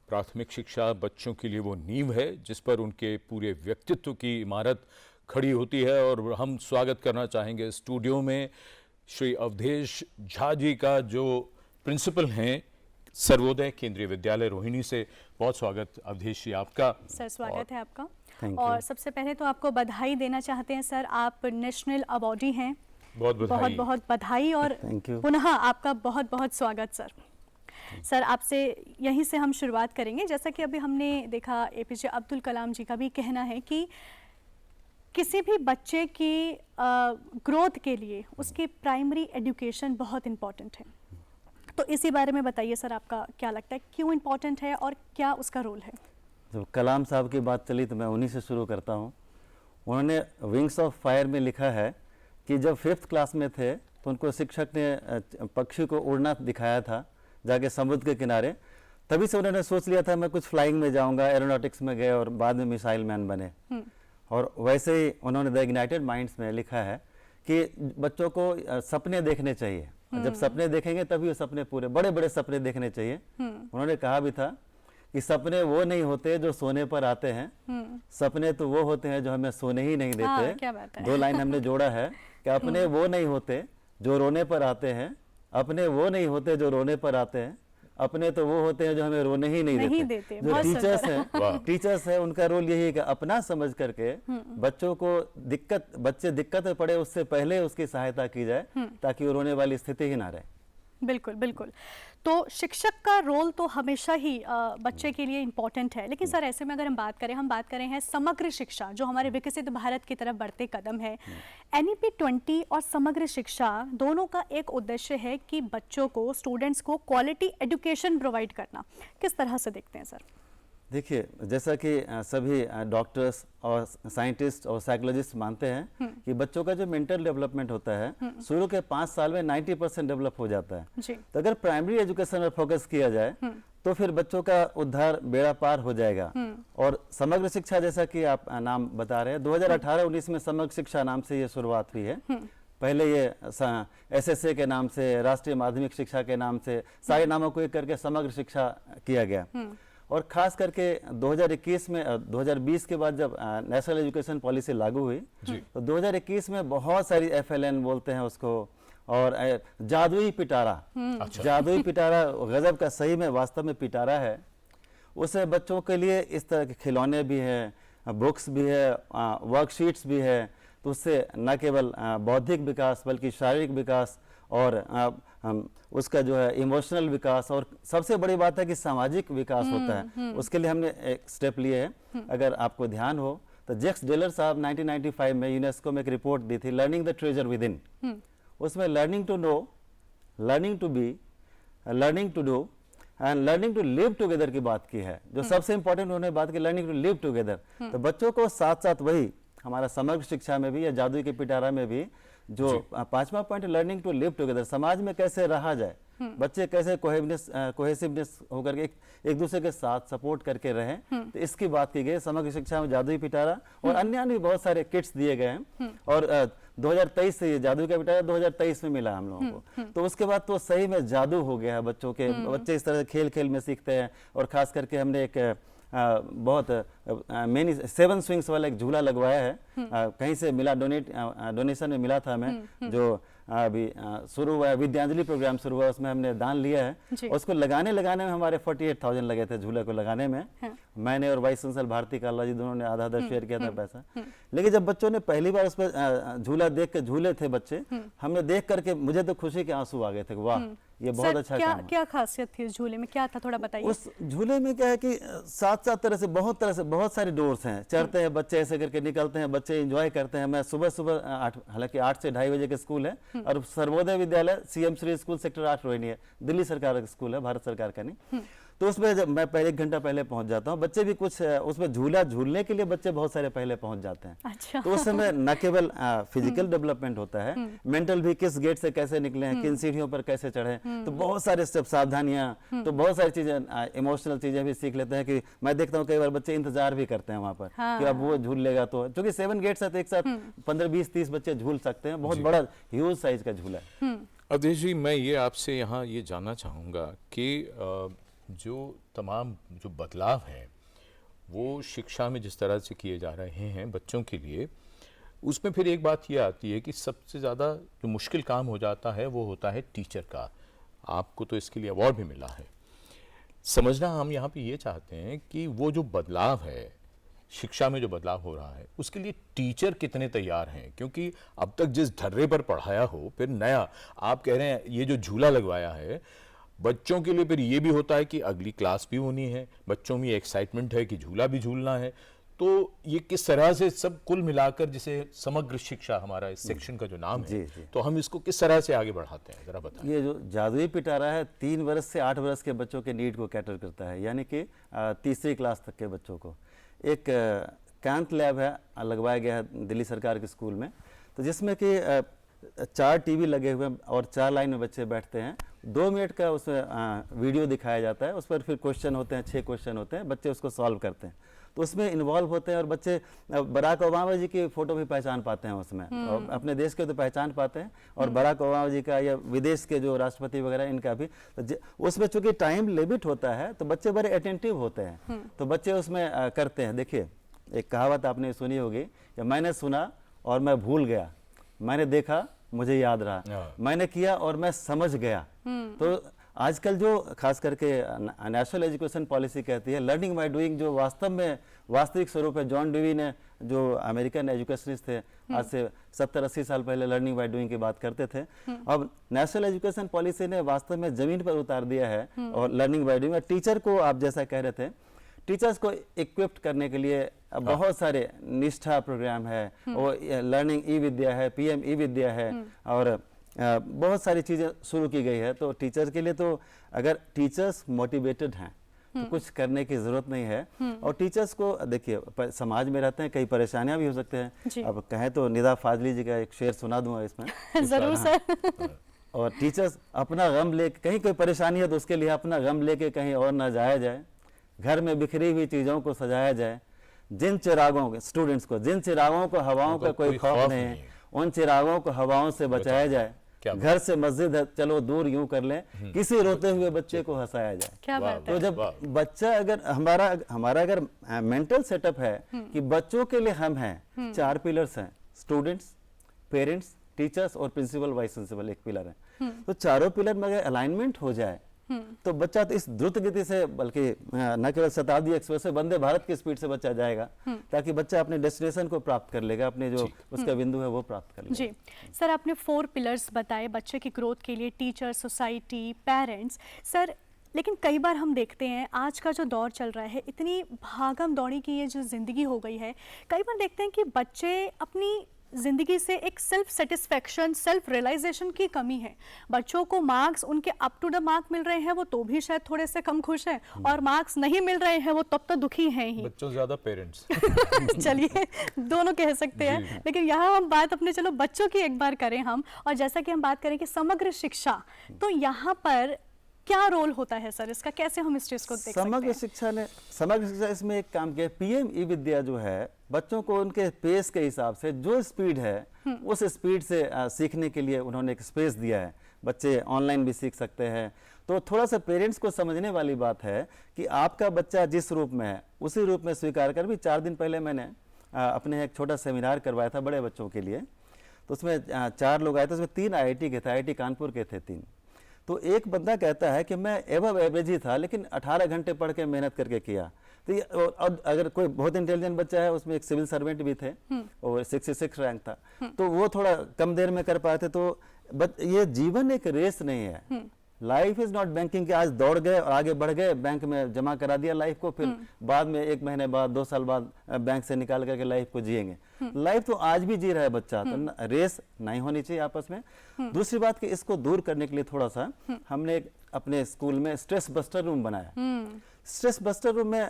प्राथमिक शिक्षा बच्चों के लिए वो नींव है जिस पर उनके पूरे व्यक्तित्व की इमारत खड़ी होती है। और हम स्वागत करना चाहेंगे स्टूडियो में श्री अवधेश झा जी का, जो प्रिंसिपल हैं सर्वोदय केंद्रीय विद्यालय रोहिणी से। बहुत स्वागत अवधेश जी आपका। सर स्वागत है आपका। और सबसे पहले तो आपको बधाई देना चाहते हैं सर, आप नेशनल अवॉर्डी हैं। बहुत बधाई। बहुत बहुत बधाई और पुनः आपका बहुत बहुत स्वागत सर। सर आपसे यहीं से हम शुरुआत करेंगे। जैसा कि अभी हमने देखा एपीजे अब्दुल कलाम जी का भी कहना है कि किसी भी बच्चे की ग्रोथ के लिए उसकी प्राइमरी एजुकेशन बहुत इम्पॉर्टेंट है। तो इसी बारे में बताइए सर, आपका क्या लगता है क्यों इम्पोर्टेंट है और क्या उसका रोल है? जब कलाम साहब की बात चली तो मैं उन्हीं से शुरू करता हूँ। उन्होंने विंग्स ऑफ फायर में लिखा है कि जब 5th क्लास में थे तो उनको शिक्षक ने पक्षी को उड़ना दिखाया था जाके समुद्र के किनारे। तभी से उन्होंने सोच लिया था मैं कुछ फ्लाइंग में जाऊँगा, एरोनॉटिक्स में गए और बाद में मिसाइल मैन बने। और वैसे ही उन्होंने द इग्नाइटेड माइंड्स में लिखा है कि बच्चों को सपने देखने चाहिए। जब सपने देखेंगे तभी वो सपने पूरे, बड़े बड़े सपने देखने चाहिए। उन्होंने कहा भी था कि सपने वो नहीं होते जो सोने पर आते हैं, सपने तो वो होते हैं जो हमें सोने ही नहीं देते। क्या बात है। 2 लाइन हमने जोड़ा है कि अपने वो नहीं होते जो रोने पर आते हैं, अपने वो नहीं होते जो रोने पर आते हैं, अपने तो वो होते हैं जो हमें रोने ही नहीं देते। जो टीचर्स हैं उनका रोल यही है कि अपना समझ करके बच्चों को बच्चे दिक्कत में पड़े उससे पहले उसकी सहायता की जाए ताकि वो रोने वाली स्थिति ही ना रहे। बिल्कुल बिल्कुल। तो शिक्षक का रोल तो हमेशा ही बच्चे के लिए इम्पोर्टेंट है, लेकिन सर ऐसे में अगर हम बात करें हैं समग्र शिक्षा, जो हमारे विकसित भारत की तरफ बढ़ते कदम है। NEP 20 और समग्र शिक्षा दोनों का एक उद्देश्य है कि बच्चों को, स्टूडेंट्स को क्वालिटी एजुकेशन प्रोवाइड करना। किस तरह से देखते हैं सर? देखिए, जैसा कि सभी डॉक्टर्स और साइंटिस्ट और साइकोलॉजिस्ट मानते हैं कि बच्चों का जो मेंटल डेवलपमेंट होता है शुरू के 5 साल में 90% डेवलप हो जाता है। तो अगर प्राइमरी एजुकेशन पर फोकस किया जाए तो फिर बच्चों का उद्धार बेड़ा पार हो जाएगा। और समग्र शिक्षा, जैसा कि आप नाम बता रहे हैं, 2018-19 में समग्र शिक्षा नाम से ये शुरुआत हुई है। पहले ये SSA के नाम से, राष्ट्रीय माध्यमिक शिक्षा के नाम से, सारे नामों को एक करके समग्र शिक्षा किया गया। और खास करके 2021 में 2020 के बाद जब नेशनल एजुकेशन पॉलिसी लागू हुई तो 2021 में बहुत सारी FLN बोलते हैं उसको, और जादुई पिटारा, जादुई पिटारा गजब का, सही में वास्तव में पिटारा है। उसे बच्चों के लिए इस तरह के खिलौने भी हैं, बुक्स भी है, वर्कशीट्स भी है। तो उससे न केवल बौद्धिक विकास बल्कि शारीरिक विकास और उसका जो है इमोशनल विकास, और सबसे बड़ी बात है कि सामाजिक विकास होता है। उसके लिए हमने एक स्टेप लिए हैं। अगर आपको ध्यान हो तो जैक्स डेलर साहब 1995 में यूनेस्को में एक रिपोर्ट दी थी, learning the treasure within. उसमें learning to know, learning to be, learning to do and learning to live together की बात की है। जो सबसे इंपॉर्टेंट उन्होंने बात की, लर्निंग टू लिव टुगेदर। तो बच्चों को साथ साथ वही हमारा समग्र शिक्षा में भी या जादुई के पिटारा में भी जो 5वां point, learning to live together, समाज में कैसे रहा जाए, बच्चे कैसे कोहेसिवनेस होकर एक दूसरे के साथ सपोर्ट करके रहें। तो इसकी बात की गई समग्र शिक्षा में, जादुई पिटारा और अन्य भी बहुत सारे किट्स दिए गए हैं। और 2023 से ये जादुई का पिटारा 2023 में मिला हम लोगों को। तो उसके बाद तो सही में जादू हो गया है बच्चों के। बच्चे इस तरह खेल खेल में सीखते हैं। और खास करके हमने एक बहुत मेनी 7 स्विंग्स वाला एक झूला लगवाया है। कहीं से मिला, डोनेशन में मिला था हमें, जो अभी शुरू हुआ है, विद्यांजलि प्रोग्राम शुरू हुआ, उसमें हमने दान लिया है। उसको लगाने में हमारे 48,000 लगे थे झूले को लगाने में। मैंने और वाइस चांसलर भारती काला जी दोनों ने आधा शेयर किया था पैसा। लेकिन जब बच्चों ने पहली बार उस पर झूला देख के झूले थे बच्चे, हमने देख करके मुझे तो खुशी के आंसू आ गए थे। वाह, ये बहुत अच्छा काम है। क्या खासियत थी इस झूले में, क्या था, थोड़ा बताइए। उस झूले में क्या है कि सात तरह से बहुत सारे डोर्स हैं। चढ़ते हैं बच्चे, ऐसे करके निकलते हैं बच्चे, एंजॉय करते हैं। मैं सुबह हालांकि 8 से 2:30 बजे के स्कूल है। और Sarvodaya Vidyalaya CM Shri school sector 8 Rohini है, दिल्ली सरकार का स्कूल है, भारत सरकार का नहीं। तो उसमें जब मैं पहले 1 घंटा पहले पहुंच जाता हूँ, बच्चे भी कुछ उसमें झूला झूलने के लिए बच्चे बहुत सारे पहले पहुंच जाते हैं। अच्छा। तो उस समय न केवल फिजिकल डेवलपमेंट होता है, मेंटल भी, किस गेट से कैसे निकले हैं, किन सीढ़ियों पर कैसे चढ़े, तो बहुत सारे स्टेप, सावधानियां, तो बहुत सारी चीजें, इमोशनल चीजें भी सीख लेते हैं। कि मैं देखता हूँ कई बार बच्चे इंतजार भी करते हैं वहाँ पर कि अब वो झूल लेगा। तो क्योंकि 7 गेट्स है तो एक साथ 15, 20, 30 बच्चे झूल सकते हैं। बहुत बड़ा ह्यूज साइज का झूला है। अवधेश जी, मैं ये आपसे यहाँ ये जानना चाहूँगा कि जो तमाम जो बदलाव हैं वो शिक्षा में जिस तरह से किए जा रहे हैं बच्चों के लिए, उसमें फिर एक बात ये आती है कि सबसे ज़्यादा जो मुश्किल काम हो जाता है वो होता है टीचर का। आपको तो इसके लिए अवार्ड भी मिला है। समझना हम यहाँ पे ये चाहते हैं कि वो जो बदलाव है, शिक्षा में जो बदलाव हो रहा है, उसके लिए टीचर कितने तैयार हैं? क्योंकि अब तक जिस ढर्रे पर पढ़ाया हो, फिर नया आप कह रहे हैं ये जो झूला लगवाया है बच्चों के लिए, फिर ये भी होता है कि अगली क्लास भी होनी है, बच्चों में एक्साइटमेंट है कि झूला भी झूलना है। तो ये किस तरह से सब कुल मिलाकर, जिसे समग्र शिक्षा हमारा इस सेक्शन का जो नाम है, तो हम इसको किस तरह से आगे बढ़ाते हैं, जरा बताएं। ये जो जादुई पिटारा है 3 वर्ष से 8 वर्ष के बच्चों के नीड को कैटर करता है, यानी कि तीसरी क्लास तक के बच्चों को। एक कैंथ लैब है, लगवाया गया है दिल्ली सरकार के स्कूल में, तो जिसमें कि 4 टीवी लगे हुए हैं और 4 लाइन में बच्चे बैठते हैं। 2 मिनट का उसमें वीडियो दिखाया जाता है, उस पर फिर क्वेश्चन होते हैं, 6 क्वेश्चन होते हैं, बच्चे उसको सॉल्व करते हैं। तो उसमें इन्वॉल्व होते हैं और बच्चे बराक ओबामा जी की फ़ोटो भी पहचान पाते हैं उसमें, और अपने देश के तो पहचान पाते हैं, और बराक ओबामा जी का या विदेश के जो राष्ट्रपति वगैरह इनका भी। तो उसमें चूंकि टाइम लिमिट होता है तो बच्चे बड़े अटेंटिव होते हैं, तो बच्चे उसमें करते हैं। देखिए, एक कहावत आपने सुनी होगी कि मैंने सुना और मैं भूल गया, मैंने देखा मुझे याद रहा, मैंने किया और मैं समझ गया। तो आजकल जो खास करके नेशनल एजुकेशन पॉलिसी कहती है लर्निंग बाय डूइंग, जो वास्तव में वास्तविक स्वरूप है। जॉन डेवी ने, जो अमेरिकन एजुकेशनिस्ट थे, आज से 70-80 साल पहले लर्निंग बाय डूइंग की बात करते थे। अब नेशनल एजुकेशन पॉलिसी ने वास्तव में जमीन पर उतार दिया है और लर्निंग बाय डूइंग। टीचर को, आप जैसा कह रहे थे, टीचर्स को इक्विप्ड करने के लिए बहुत सारे निष्ठा प्रोग्राम है, और लर्निंग ई विद्या है, PM ई विद्या है, और बहुत सारी चीज़ें शुरू की गई है। तो टीचर के लिए तो अगर टीचर्स मोटिवेटेड हैं तो कुछ करने की ज़रूरत नहीं है। और टीचर्स को देखिए, समाज में रहते हैं, कई परेशानियां भी हो सकते हैं। अब कहें तो निदा फाजली जी का एक शेर सुना दूंगा इसमें। जरूर सर। और टीचर्स अपना गम ले, कहीं कोई परेशानी है तो उसके लिए अपना गम लेके कहीं और ना जाया जाए, घर में बिखरी हुई चीज़ों को सजाया जाए, जिन चिरागों के स्टूडेंट्स को, जिन चिरागों को हवाओं का कोई खौफ नहीं है, उन चिरागों को हवाओं से बचाया जाए। घर से मस्जिद है चलो दूर यूं कर लें, किसी रोते हुए बच्चे को हंसाया जाए। क्या बात तो जब बच्चा, अगर हमारा अगर मेंटल सेटअप है कि बच्चों के लिए हम हैं, 4 पिलर्स हैं, स्टूडेंट्स, पेरेंट्स, टीचर्स और प्रिंसिपल वाइस प्रिंसिपल, एक पिलर है। तो चारों पिलर में अगर अलाइनमेंट हो जाए तो बच्चा तो इस द्रुत गति से, बल्कि न केवल शताब्दी एक्सप्रेस से, वंदे भारत की स्पीड से बच्चा जाएगा, ताकि बच्चा अपने डेस्टिनेशन को प्राप्त कर लेगा, अपने जो उसका बिंदु है वो प्राप्त कर लेगा। जी सर, आपने 4 पिलर्स बताए बच्चे की ग्रोथ के लिए, टीचर, सोसाइटी, पेरेंट्स। सर, लेकिन कई बार हम देखते हैं आज का जो दौर चल रहा है, इतनी भागम दौड़ी की ये जो ज़िंदगी हो गई है, कई बार देखते हैं कि बच्चे अपनी ज़िंदगी से एक सेल्फ सेटिस्फेक्शन, सेल्फ रियलाइजेशन की कमी है। बच्चों को मार्क्स उनके अप टू द मार्क मिल रहे हैं, वो तो भी शायद थोड़े से कम खुश हैं, और मार्क्स नहीं मिल रहे हैं, वो तब तो दुखी हैं ही। बच्चों ज़्यादा पेरेंट्स। चलिए, दोनों कह सकते हैं, लेकिन यहाँ हम बात अपने चलो बच्चों की एक बार करें हम, और जैसा कि हम बात करें कि समग्र शिक्षा, तो यहाँ पर क्या रोल होता है सर इसका, कैसे हम इस चीज़ को देख सकते हैं? समग्र शिक्षा इसमें एक काम किया। PM ई विद्या जो है, बच्चों को उनके पेस के हिसाब से जो स्पीड है उस स्पीड से सीखने के लिए उन्होंने एक स्पेस दिया है। बच्चे ऑनलाइन भी सीख सकते हैं। तो थोड़ा सा पेरेंट्स को समझने वाली बात है कि आपका बच्चा जिस रूप में है उसी रूप में स्वीकार कर। भी 4 दिन पहले मैंने अपने एक छोटा सेमिनार करवाया था बड़े बच्चों के लिए, तो उसमें 4 लोग आए थे, उसमें 3 IIT के थे, IIT कानपुर के थे 3। तो एक बंदा कहता है कि मैं एवब एवरेज ही था, लेकिन 18 घंटे पढ़ के मेहनत करके किया। तो ये, और अगर कोई बहुत इंटेलिजेंट बच्चा है, उसमें एक सिविल सर्वेंट भी थे और 66 रैंक था, तो वो थोड़ा कम देर में कर पाए थे। तो ये जीवन एक रेस नहीं है। लाइफ इज नॉट बैंकिंग, कि आज दौड़ गए और आगे बढ़ गए, बैंक में जमा करा दिया लाइफ को, फिर बाद में 1 महीने बाद 2 साल बाद बैंक से निकाल करके लाइफ को जिएंगे। लाइफ तो आज भी जी रहा है बच्चा, तो रेस नहीं होनी चाहिए आपस में। दूसरी बात कि इसको दूर करने के लिए थोड़ा सा हमने अपने स्कूल में स्ट्रेस बस्टर रूम बनाया। स्ट्रेस बस्टर रूम में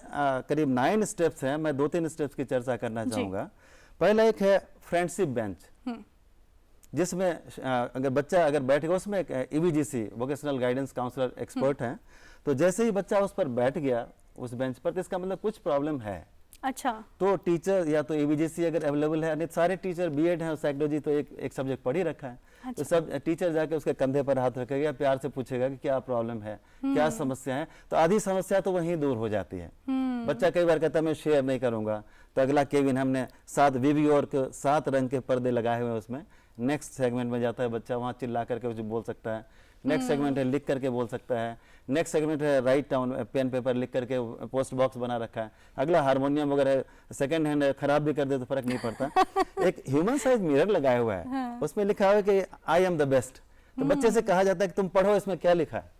करीब 9 स्टेप्स हैं। मैं 2-3 स्टेप्स की चर्चा करना चाहूंगा। पहला एक है फ्रेंडशिप बेंच, जिसमें अगर बच्चा बैठ गया, उसमें एक EVGC vocational guidance counsellor expert हैं, तो जैसे ही बच्चा उस पर बैठ गया उस बेंच पर, तो इसका मतलब कुछ प्रॉब्लम है। अच्छा, तो टीचर या तो एबीजीसी अगर अवेलेबल है, नहीं सारे टीचर बीएड हैं और साइकोलॉजी तो एक सब्जेक्ट पढ़ ही रखा है। अच्छा। तो सब टीचर जाके उसके कंधे पर हाथ रखेगा, प्यार से पूछेगा कि क्या प्रॉब्लम है, क्या समस्या है, तो आधी समस्या तो वहीं दूर हो जाती है। बच्चा कई बार कहता है मैं शेयर नहीं करूंगा, तो अगला केविन हमने 7 वीवी और 7 रंग के पर्दे लगाए हुए हैं उसमें। नेक्स्ट सेगमेंट में जाता है बच्चा, वहाँ चिल्ला करके कुछ बोल सकता है। नेक्स्ट सेगमेंट है लिख करके बोल सकता है। नेक्स्ट सेगमेंट है राइट डाउन, पेन पेपर लिख करके पोस्ट बॉक्स बना रखा है। अगला हारमोनियम वगैरह सेकंड हैंड खराब भी कर दे तो फर्क नहीं पड़ता। एक ह्यूमन साइज मिरर लगाया हुआ है, उसमें लिखा हुआ है कि आई एम द बेस्ट। तो बच्चे से कहा जाता है कि तुम पढ़ो इसमें क्या लिखा है,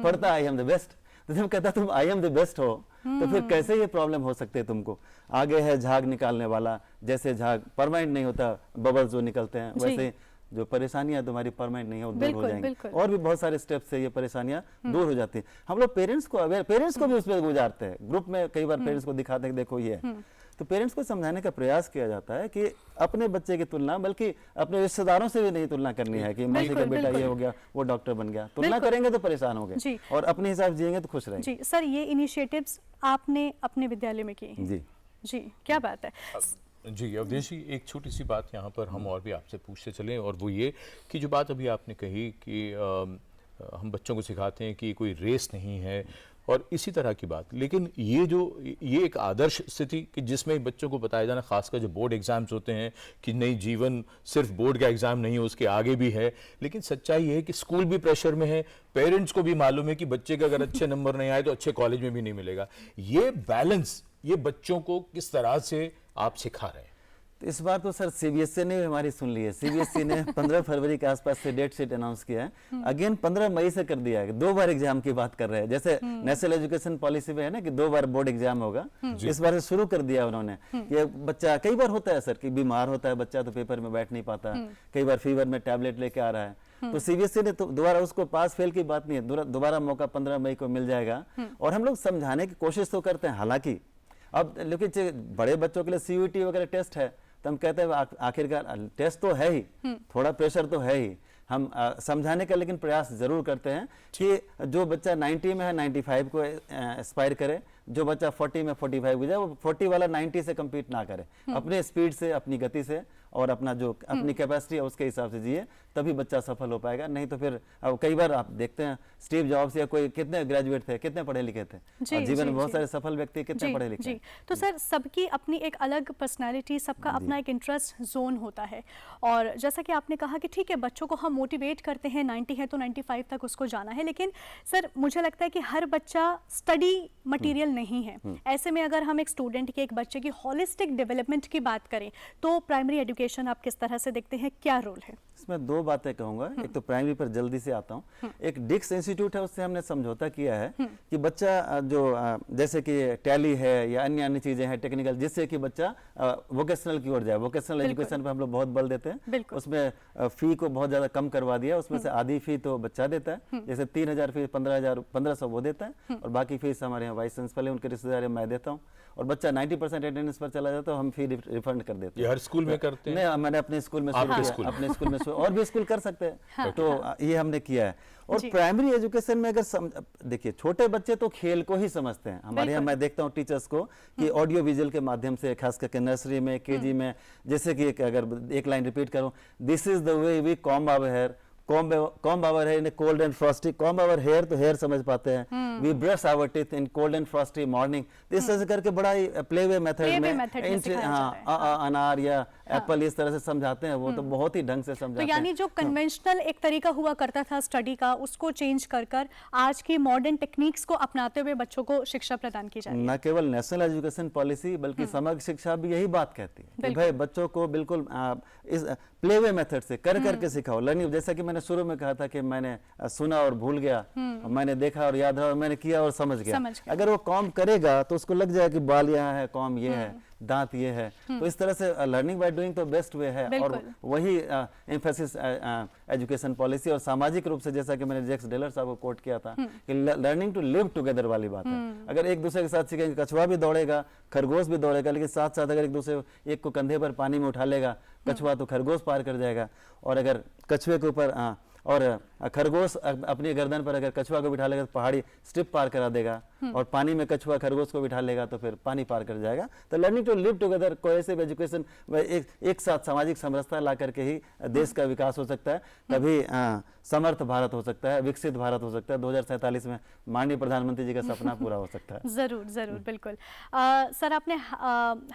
पढ़ता आई एम द बेस्ट। तो जब कहता तुम आई एम द बेस्ट हो, तो फिर कैसे ये प्रॉब्लम हो सकते हैं तुमको। आगे है झाग निकालने वाला, जैसे झाग परमानेंट नहीं होता, बबल्स जो निकलते हैं, वैसे जो परेशानियां तुम्हारी परमानेंट नहीं है वो दूर हो जाएंगी। और भी बहुत सारे स्टेप से ये परेशानियां दूर हो जाती हैं। हम लोग पेरेंट्स को अवेयर, पेरेंट्स को भी उस पर गुजारते हैं, ग्रुप में कई बार पेरेंट्स को दिखाते हैं देखो ये है। तो पेरेंट्स को समझाने का प्रयास किया जाता है कि अपने बच्चे की तुलना, बल्कि अपने रिश्तेदारों से भी नहीं तुलना करनी है कि मौसी का बेटा ये हो गया, वो डॉक्टर बन गया। तुलना करेंगे तो परेशान होंगे, और अपने हिसाब से जिएंगे तो खुश रहेंगे। जी सर, ये इनिशिएटिव्स आपने अपने विद्यालय में किए हैं? जी, क्या बात है। जी अवधेश जी, एक छोटी सी बात यहाँ पर हम और भी आपसे पूछते चलें, और वो ये कि जो बात अभी आपने कही कि हम बच्चों को सिखाते हैं कि कोई रेस नहीं है और इसी तरह की बात, लेकिन ये एक आदर्श स्थिति कि जिसमें बच्चों को बताया जाना, खासकर जो बोर्ड एग्जाम्स होते हैं, कि नहीं जीवन सिर्फ बोर्ड का एग्जाम नहीं है, उसके आगे भी है। लेकिन सच्चाई ये है कि स्कूल भी प्रेशर में है, पेरेंट्स को भी मालूम है कि बच्चे का अगर अच्छे नंबर नहीं आए तो अच्छे कॉलेज में भी नहीं मिलेगा। ये बैलेंस, ये बच्चों को किस तरह से आप सिखा रहे हैं? तो इस बार तो सर सीबीएसई ने हमारी सुन ली है। सीबीएसई ने 15 फरवरी के आसपास से डेट शीट अनाउंस किया है। अगेन 15 मई से कर दिया है, 2 बार एग्जाम की बात कर रहे हैं। जैसे नेशनल एजुकेशन पॉलिसी में है ना कि 2 बार बोर्ड एग्जाम होगा, इस बार से शुरू कर दिया उन्होंने। ये बच्चा कई बार होता है सर कि बीमार होता है बच्चा, तो पेपर में बैठ नहीं पाता, कई बार फीवर में टैबलेट लेके आ रहा है, तो सीबीएसई ने तो दोबारा, उसको पास फेल की बात नहीं है, दोबारा मौका 15 मई को मिल जाएगा। और हम लोग समझाने की कोशिश तो करते हैं। हालांकि अब लेकिन बड़े बच्चों के लिए सीयूईटी वगैरह टेस्ट है, तो हम कहते हैं आखिरकार टेस्ट तो है ही, थोड़ा प्रेशर तो है ही। हम समझाने का लेकिन प्रयास जरूर करते हैं कि जो बच्चा 90 में है 95 को एस्पायर करे, जो बच्चा 40 में 45 हो जाए, वो 40 वाला 90 से कम्पीट ना करे, अपने स्पीड से, अपनी गति से और अपना जो अपनी कैपेसिटी है उसके हिसाब से जिए, तभी बच्चा सफल हो पाएगा। नहीं तो फिर अब कई बार आप देखते हैं स्टीव जॉब्स या कोई कितने ग्रेजुएट थे, कितने पढ़े लिखे थे, जीवन में बहुत सारे सफल व्यक्ति कितने पढ़े लिखे। तो सर सबकी अपनी एक अलग पर्सनालिटी, सबका अपना एक इंटरेस्ट जोन होता है। और जैसा कि आपने कहा कि ठीक है बच्चों को हम मोटिवेट करते हैं, 90 है तो 95 तक उसको जाना है, लेकिन सर मुझे लगता है कि हर बच्चा स्टडी मटेरियल नहीं है। ऐसे में अगर हम एक स्टूडेंट के, एक बच्चे की होलिस्टिक डेवलपमेंट की बात करें तो प्राइमरी एजुकेशन आप किस तरह से देखते हैं, क्या रोल है इसमें? 2 बातें कहूंगा। एक तो प्राइमरी पर जल्दी से आता हूँ। एक डिक्स इंस्टीट्यूट है, उससे हमने समझौता किया है कि बच्चा जो जैसे कि टैली है या अन्य चीजें हैं टेक्निकल, जिससे कि बच्चा वोकेशनल की ओर जाए। वोकेशनल एजुकेशन पर हम लोग बहुत बल देते हैं। उसमें फी को बहुत ज्यादा कम करवा दिया। उसमें से आधी फी तो बच्चा देता है, जैसे 3000 फीस 1500 वो देता है, और बाकी फीस हमारे यहाँ वाइस प्रिंसिपल है, उनके रिश्तेदार मैं देता हूँ। और बच्चा 90% अटेंडेंस पर चला जाता है तो हम फी रिफंड कर देते हैं। ये हर स्कूल में करते हैं? नहीं, मैंने अपने स्कूल में अपने स्कूल में और भी स्कूल कर सकते हैं, तो ये हमने किया है। और प्राइमरी एजुकेशन में अगर देखिए, छोटे बच्चे तो खेल को ही समझते हैं। हमारे यहाँ मैं देखता हूँ टीचर्स को कि ऑडियो विजुअल के माध्यम से, खास करके नर्सरी में, केजी में, जैसे कि अगर एक लाइन रिपीट करूँ, this is the way we comb our hair, comb our hair in cold and frosty, comb our hair तो हेयर समझ पाते हैं, we brush our teeth in cold and frosty morning. इस तरह से करके बड़ा ही प्ले वे मेथड में अनार या एप्पल इस तरह से समझाते हैं। वो तो बहुत ही ढंग से समझाते हैं। तो यानी जो कन्वेंशनल एक तरीका हुआ करता था स्टडी का, उसको चेंज कर आज की मॉडर्न टेक्निक्स को अपनाते हुए बच्चों को शिक्षा प्रदान की जाए। न केवल नेशनल एजुकेशन पॉलिसी बल्कि समग्र शिक्षा भी यही बात कहती है कि भाई बच्चों को बिल्कुल इस प्ले वे मेथड से करके सिखाओ। लर्निंग, जैसा कि मैंने शुरू में कहा था कि मैंने सुना और भूल गया, मैंने देखा और याद रहा, और मैंने किया और समझ गया। अगर वो कॉम करेगा तो उसको लग जाएगा कि बाल यहाँ है, कॉम ये है, दांत ये है। तो इस तरह से लर्निंग बाय डूइंग तो बेस्ट वे है। और वही एम्फेसिस एजुकेशन पॉलिसी और सामाजिक रूप से, जैसा कि मैंने जैक्स डेलर साहब को कोट किया था कि लर्निंग टू लिव टुगेदर वाली बात है। अगर एक दूसरे के साथ सीखेंगे, कछुआ भी दौड़ेगा, खरगोश भी दौड़ेगा, लेकिन साथ साथ अगर एक को कंधे पर पानी में उठा लेगा कछुआ, तो खरगोश पार कर जाएगा। और अगर कछुए के ऊपर और खरगोश अपनी गर्दन पर अगर कछुआ को बिठा लेगा तो पहाड़ी स्ट्रिप पार करा देगा, और पानी में कछुआ खरगोश को बिठा लेगा तो फिर पानी पार कर जाएगा। तो learning to live together, cohesive education, एक साथ सामाजिक समरसता ला करके ही देश का विकास हो सकता है, तभी समर्थ भारत हो सकता है, विकसित भारत हो सकता है। 2047 में माननीय प्रधानमंत्री जी का सपना पूरा हो सकता है। जरूर जरूर, बिल्कुल। सर, आपने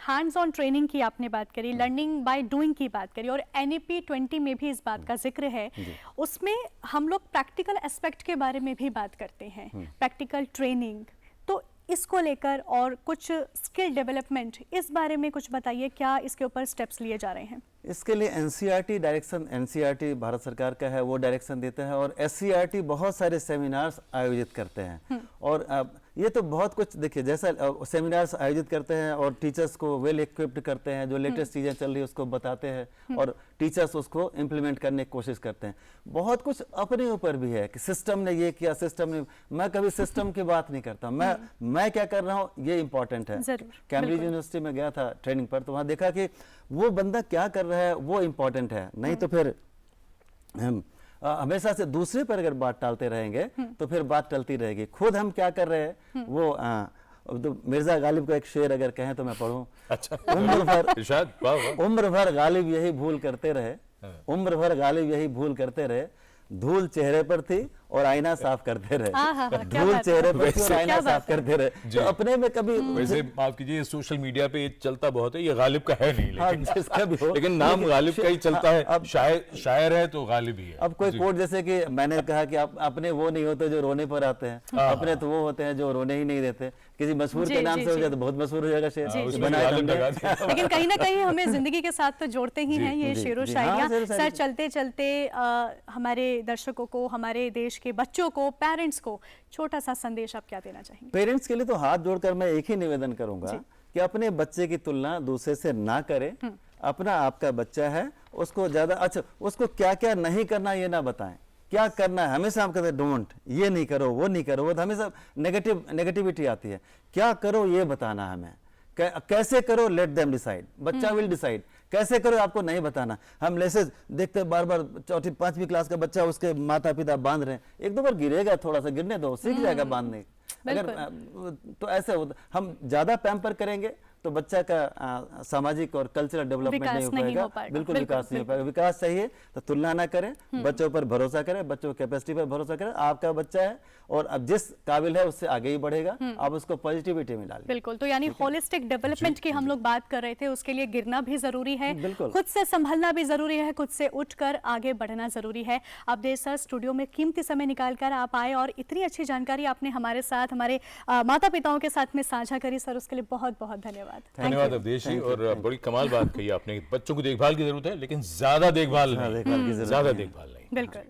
हैंड्स ऑन ट्रेनिंग की आपने बात करी, लर्निंग बाय डूइंग की बात करी, और NEP 20 में भी इस बात का जिक्र है। उसमें हम लोग प्रैक्टिकल एस्पेक्ट के बारे में भी बात करते हैं, प्रैक्टिकल ट्रेनिंग। तो इसको लेकर और कुछ स्किल डेवलपमेंट, इस बारे में कुछ बताइए, क्या इसके ऊपर स्टेप्स लिए जा रहे हैं? इसके लिए NCERT डायरेक्शन, NCERT भारत सरकार का है, वो डायरेक्शन देता है, और SCERT बहुत सारे सेमिनार्स आयोजित करते हैं। और ये तो बहुत कुछ, देखिए जैसा सेमिनार्स आयोजित करते हैं और टीचर्स को वेल इक्विप्ड करते हैं, जो लेटेस्ट चीज़ें चल रही है उसको बताते हैं, और टीचर्स उसको इम्प्लीमेंट करने की कोशिश करते हैं। बहुत कुछ अपने ऊपर भी है कि सिस्टम ने ये किया, सिस्टम ने, मैं कभी सिस्टम की बात नहीं करता, मैं क्या कर रहा हूँ ये इंपॉर्टेंट है। कैम्ब्रिज यूनिवर्सिटी में गया था ट्रेनिंग पर, तो वहाँ देखा कि वो बंदा क्या कर रहा है वो इंपॉर्टेंट है, नहीं तो फिर हम हमेशा से दूसरे पर अगर बात टालते रहेंगे तो फिर बात टलती रहेगी। खुद हम क्या कर रहे हैं वो तो मिर्जा गालिब का एक शेर अगर कहें तो मैं पढ़ूं। अच्छा। उम्र भर गालिब यही भूल करते रहे, उम्र भर गालिब यही भूल करते रहे, धूल चेहरे पर थी और आईना साफ करते रहे, धूल चेहरे पर थी और आईना साफ करते रहे। तो अपने में कभी, वैसे माफ कीजिए सोशल मीडिया पे चलता बहुत है, ये गालिब का है नहीं, हाँ, जिसका भी हो, लेकिन नाम गालिब का ही चलता है। अब शायर है तो गालिब ही है। अब कोई कोट, जैसे कि मैंने कहा कि अपने वो नहीं होते जो रोने पर आते हैं, अपने तो वो होते हैं जो रोने ही नहीं देते। किसी मशहूर के नाम से हो जाए तो बहुत मशहूर हो जाएगा शेर, लेकिन कहीं ना कहीं हमें जिंदगी के साथ तो जोड़ते ही हैं ये शेरो शायरियां। सर, चलते चलते हमारे दर्शकों को, हमारे देश के बच्चों को, पेरेंट्स को छोटा सा संदेश आप क्या देना चाहेंगे? पेरेंट्स के लिए तो हाथ जोड़कर मैं एक ही निवेदन करूंगा कि अपने बच्चे की तुलना दूसरे से ना करें। अपना आपका बच्चा है, उसको ज्यादा, अच्छा उसको क्या क्या नहीं करना ये ना बताएं, क्या करना है। हमेशा हम कहते हैं डोंट, ये नहीं करो, वो नहीं करो, वो हमेशा नेगेटिविटी आती है। क्या करो ये बताना हमें, कैसे करो लेट देम डिसाइड, बच्चा विल डिसाइड। कैसे करो आपको नहीं बताना। हम लेसे देखते बार बार 4ठी 5वीं क्लास का बच्चा, उसके माता पिता बांध रहे हैं, एक दो बार गिरेगा, थोड़ा सा गिरने दो, सीख जाएगा बांधने। अगर तो ऐसे होता, हम ज्यादा पैम्पर करेंगे तो बच्चा का सामाजिक और कल्चरल डेवलपमेंट नहीं हो पाएगा, बिल्कुल विकास नहीं हो पाएगा। विकास चाहिए तो तुलना ना करें, बच्चों पर भरोसा करें, बच्चों की कैपेसिटी पर भरोसा करें। आपका बच्चा है और अब जिस काबिल है उससे आगे ही बढ़ेगा, आप उसको पॉजिटिविटी में डालें। बिल्कुल, तो यानी होलिस्टिक डेवलपमेंट की हम लोग बात कर रहे थे, उसके लिए गिरना भी जरूरी है, खुद से संभलना भी जरूरी है, खुद से उठकर आगे बढ़ना जरूरी है। अब देश सर स्टूडियो में कीमती समय निकालकर आप आए और इतनी अच्छी जानकारी आपने हमारे साथ, हमारे माता पिताओं के साथ में साझा करी। सर, उसके लिए बहुत बहुत धन्यवाद। धन्यवाद अवधेश जी। और बड़ी कमाल बात कही आपने, बच्चों को देखभाल की जरूरत है, लेकिन ज्यादा देखभाल नहीं, बिल्कुल।